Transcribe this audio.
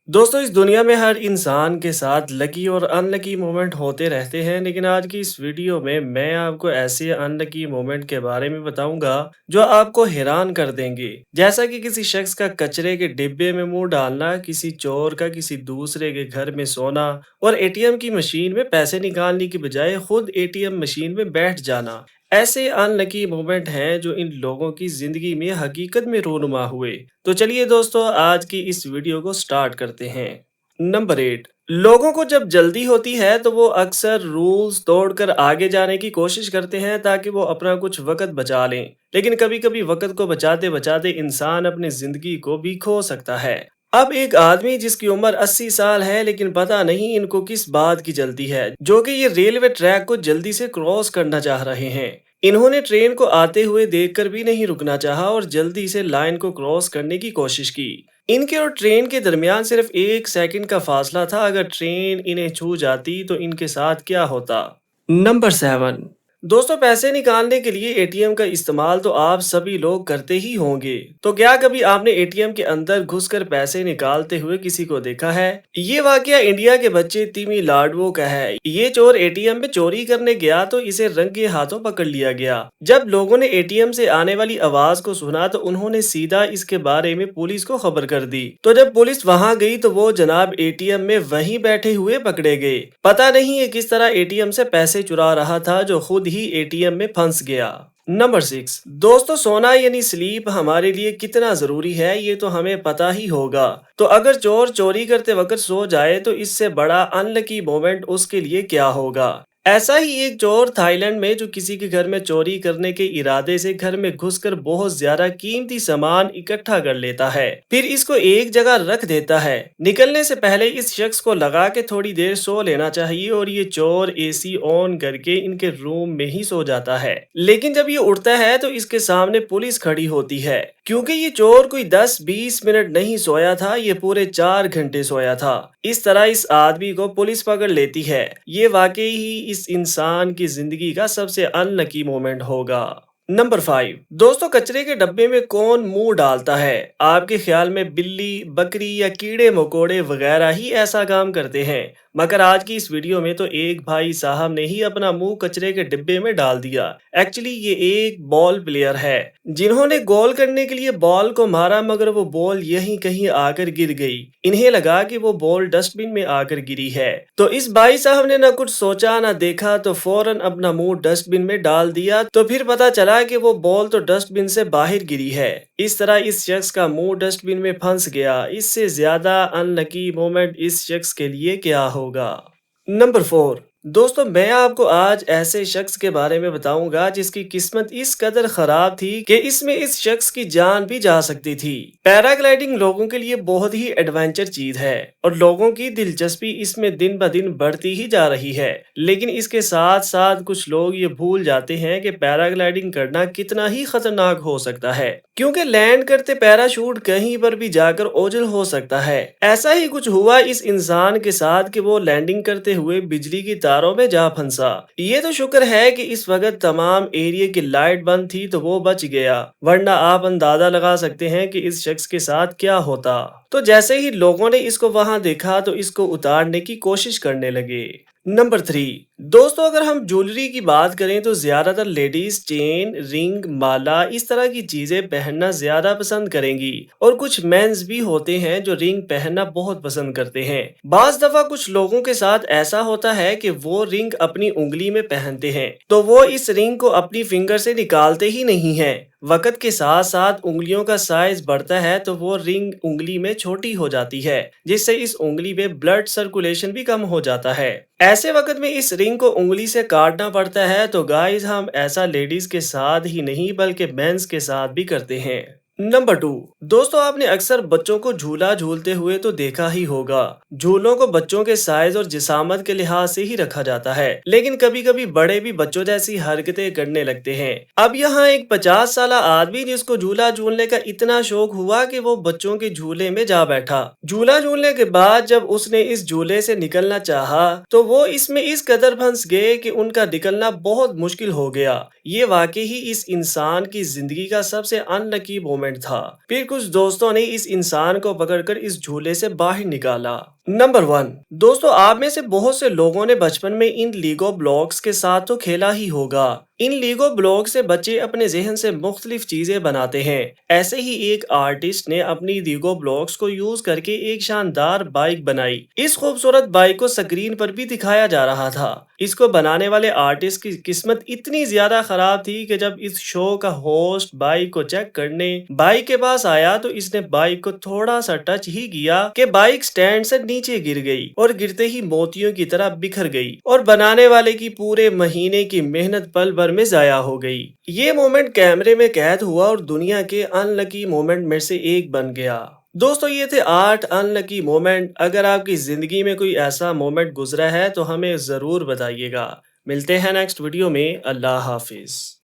दोस्तों, इस दुनिया में हर इंसान के साथ लकी और अनलकी मोमेंट होते रहते हैं। लेकिन आज की इस वीडियो में मैं आपको ऐसे अनलकी मोमेंट के बारे में बताऊंगा जो आपको हैरान कर देंगे। जैसा कि किसी शख्स का कचरे के डिब्बे में मुंह डालना, किसी चोर का किसी दूसरे के घर में सोना और एटीएम की मशीन में पैसे निकालने की बजाय खुद एटीएम मशीन में बैठ जाना। ऐसे अनलकी मोमेंट हैं जो इन लोगों की जिंदगी में हकीकत में रूनुमा हुए। तो चलिए दोस्तों, आज की इस वीडियो को स्टार्ट करते हैं। नंबर 8। लोगों को जब जल्दी होती है तो वो अक्सर रूल्स तोड़कर आगे जाने की कोशिश करते हैं ताकि वो अपना कुछ वक्त बचा लें। लेकिन कभी कभी वक्त को बचाते बचाते इंसान अपनी जिंदगी को भी खो सकता है। अब एक आदमी जिसकी उम्र 80 साल है, लेकिन पता नहीं इनको किस बात की जल्दी है, जो कि ये रेलवे ट्रैक को जल्दी से क्रॉस करना चाह रहे हैं। इन्होंने ट्रेन को आते हुए देखकर भी नहीं रुकना चाहा और जल्दी से लाइन को क्रॉस करने की कोशिश की। इनके और ट्रेन के दरमियान सिर्फ 1 सेकंड का फासला था। अगर ट्रेन इन्हें छू जाती तो इनके साथ क्या होता। नंबर 7। दोस्तों, पैसे निकालने के लिए एटीएम का इस्तेमाल तो आप सभी लोग करते ही होंगे। तो क्या कभी आपने एटीएम के अंदर घुसकर पैसे निकालते हुए किसी को देखा है? ये वाकया इंडिया के बच्चे तिमी लाडवो का है। ये चोर एटीएम में चोरी करने गया तो इसे रंगे हाथों पकड़ लिया गया। जब लोगों ने एटीएम से आने वाली आवाज को सुना तो उन्होंने सीधा इसके बारे में पुलिस को खबर कर दी। तो जब पुलिस वहां गई तो वो जनाब एटीएम में वहीं बैठे हुए पकड़े गए। पता नहीं ये किस तरह एटीएम से पैसे चुरा रहा था जो खुद ही एटीएम में फंस गया। नंबर 6। दोस्तों, सोना यानी स्लीप हमारे लिए कितना जरूरी है ये तो हमें पता ही होगा। तो अगर चोर चोरी करते वक्त सो जाए तो इससे बड़ा अनलकी मोमेंट उसके लिए क्या होगा। ऐसा ही एक चोर थाईलैंड में जो किसी के घर में चोरी करने के इरादे से घर में घुसकर बहुत ज्यादा कीमती सामान इकट्ठा कर लेता है, फिर इसको एक जगह रख देता है। निकलने से पहले इस शख्स को लगा के थोड़ी देर सो लेना चाहिए और ये चोर एसी ऑन करके इनके रूम में ही सो जाता है। लेकिन जब ये उठता है तो इसके सामने पुलिस खड़ी होती है, क्योंकि ये चोर कोई 10-20 मिनट नहीं सोया था, ये पूरे 4 घंटे सोया था। इस तरह इस आदमी को पुलिस पकड़ लेती है। ये वाकई ही इस इंसान की जिंदगी का सबसे अनलकी मोमेंट होगा। नंबर 5। दोस्तों, कचरे के डब्बे में कौन मुंह डालता है? आपके ख्याल में बिल्ली, बकरी या कीड़े मकोड़े वगैरह ही ऐसा काम करते हैं? मगर आज की इस वीडियो में तो एक भाई साहब ने ही अपना मुंह कचरे के डिब्बे में डाल दिया। एक्चुअली ये एक बॉल प्लेयर है जिन्होंने गोल करने के लिए बॉल को मारा, मगर वो बॉल यहीं कहीं आकर गिर गई। इन्हें लगा कि वो बॉल डस्टबिन में आकर गिरी है। तो इस भाई साहब ने ना कुछ सोचा ना देखा तो फौरन अपना मुंह डस्टबिन में डाल दिया। तो फिर पता चला कि वो बॉल तो डस्टबिन से बाहर गिरी है। इस तरह इस शख्स का मुंह डस्टबिन में फंस गया। इससे ज्यादा अनलकी मोमेंट इस शख्स के लिए क्या होगा। नंबर 4। दोस्तों, मैं आपको आज ऐसे शख्स के बारे में बताऊंगा जिसकी किस्मत इस कदर खराब थी कि इसमें इस शख्स की जान भी जा सकती थी। पैराग्लाइडिंग लोगों के लिए बहुत ही एडवेंचर चीज है और लोगों की दिलचस्पी इसमें दिन ब दिन बढ़ती ही जा रही है। लेकिन इसके साथ साथ कुछ लोग ये भूल जाते हैं कि पैराग्लाइडिंग करना कितना ही खतरनाक हो सकता है, क्योंकि लैंड करते पैराशूट कहीं पर भी जाकर ओझल हो सकता है। ऐसा ही कुछ हुआ इस इंसान के साथ कि वो लैंडिंग करते हुए बिजली की तारों में जा फंसा। ये तो शुक्र है कि इस वक्त तमाम एरिया की लाइट बंद थी तो वो बच गया, वरना आप अंदाजा लगा सकते हैं कि इस शख्स के साथ क्या होता। तो जैसे ही लोगों ने इसको वहां देखा तो इसको उतारने की कोशिश करने लगे। नंबर 3। दोस्तों, अगर हम ज्वेलरी की बात करें तो ज्यादातर लेडीज चेन, रिंग, माला इस तरह की चीजें पहनना ज्यादा पसंद करेंगी और कुछ मेंस भी होते हैं जो रिंग पहनना बहुत पसंद करते हैं। बाज दफा कुछ लोगों के साथ ऐसा होता है कि वो रिंग अपनी उंगली में पहनते हैं तो वो इस रिंग को अपनी फिंगर से निकालते ही नहीं है। वक्त के साथ साथ उंगलियों का साइज बढ़ता है तो वो रिंग उंगली में छोटी हो जाती है, जिससे इस उंगली में ब्लड सर्कुलेशन भी कम हो जाता है। ऐसे वक्त में इस रिंग को उंगली से काटना पड़ता है। तो गाइस, हम ऐसा लेडीज के साथ ही नहीं बल्कि मेंस के साथ भी करते हैं। नंबर 2। दोस्तों, आपने अक्सर बच्चों को झूला झूलते हुए तो देखा ही होगा। झूलों को बच्चों के साइज और जिसामत के लिहाज से ही रखा जाता है, लेकिन कभी कभी बड़े भी बच्चों जैसी हरकतें करने लगते हैं। अब यहाँ एक 50 साल आदमी जिसको झूला झूलने का इतना शौक हुआ कि वो बच्चों के झूले में जा बैठा। झूला झूलने के बाद जब उसने इस झूले से निकलना चाहा तो वो इसमें इस कदर फंस गए कि उनका निकलना बहुत मुश्किल हो गया। ये वाकई ही इस इंसान की जिंदगी का सबसे अनलकी मोमेंट مومنٹ تھا۔ پھر کچھ دوستوں نے اس انسان کو پکڑ کر اس جھولے سے باہر نکالا۔ نمبر 1، دوستو آپ میں سے بہت سے لوگوں نے بچپن میں ان لیگو بلاکس کے ساتھ تو کھیلا ہی ہوگا۔ ان لیگو بلاک سے بچے اپنے ذہن سے مختلف چیزیں بناتے ہیں۔ ایسے ہی ایک آرٹسٹ نے اپنی لیگو بلاکس کو یوز کر کے ایک شاندار بائک بنائی۔ اس خوبصورت بائک کو سکرین پر بھی دکھایا جا رہا تھا۔ اس کو بنانے والے آرٹسٹ کی قسمت اتنی زیادہ خراب تھی کہ جب اس شو کا ہوسٹ بائک کو چیک کرنے بائک کے پاس آیا تو اس نے بائک کو تھوڑا سا ٹچ ہی کیا کہ بائک سٹینڈ سے نیچے گر گئی اور گرتے ہی موتیوں کی طرح بکھر گئی اور بنانے والے کی پورے مہینے کی محنت پل بھر میں ضائع ہو گئی۔ یہ مومنٹ کیمرے میں قید ہوا اور دنیا کے ان لکی مومنٹ میں سے ایک بن گیا۔ دوستو یہ تھے 8 ان لکی مومنٹ۔ اگر آپ کی زندگی میں کوئی ایسا مومنٹ گزرا ہے تو ہمیں ضرور بتائیے گا۔ ملتے ہیں نیکسٹ ویڈیو میں۔ اللہ حافظ۔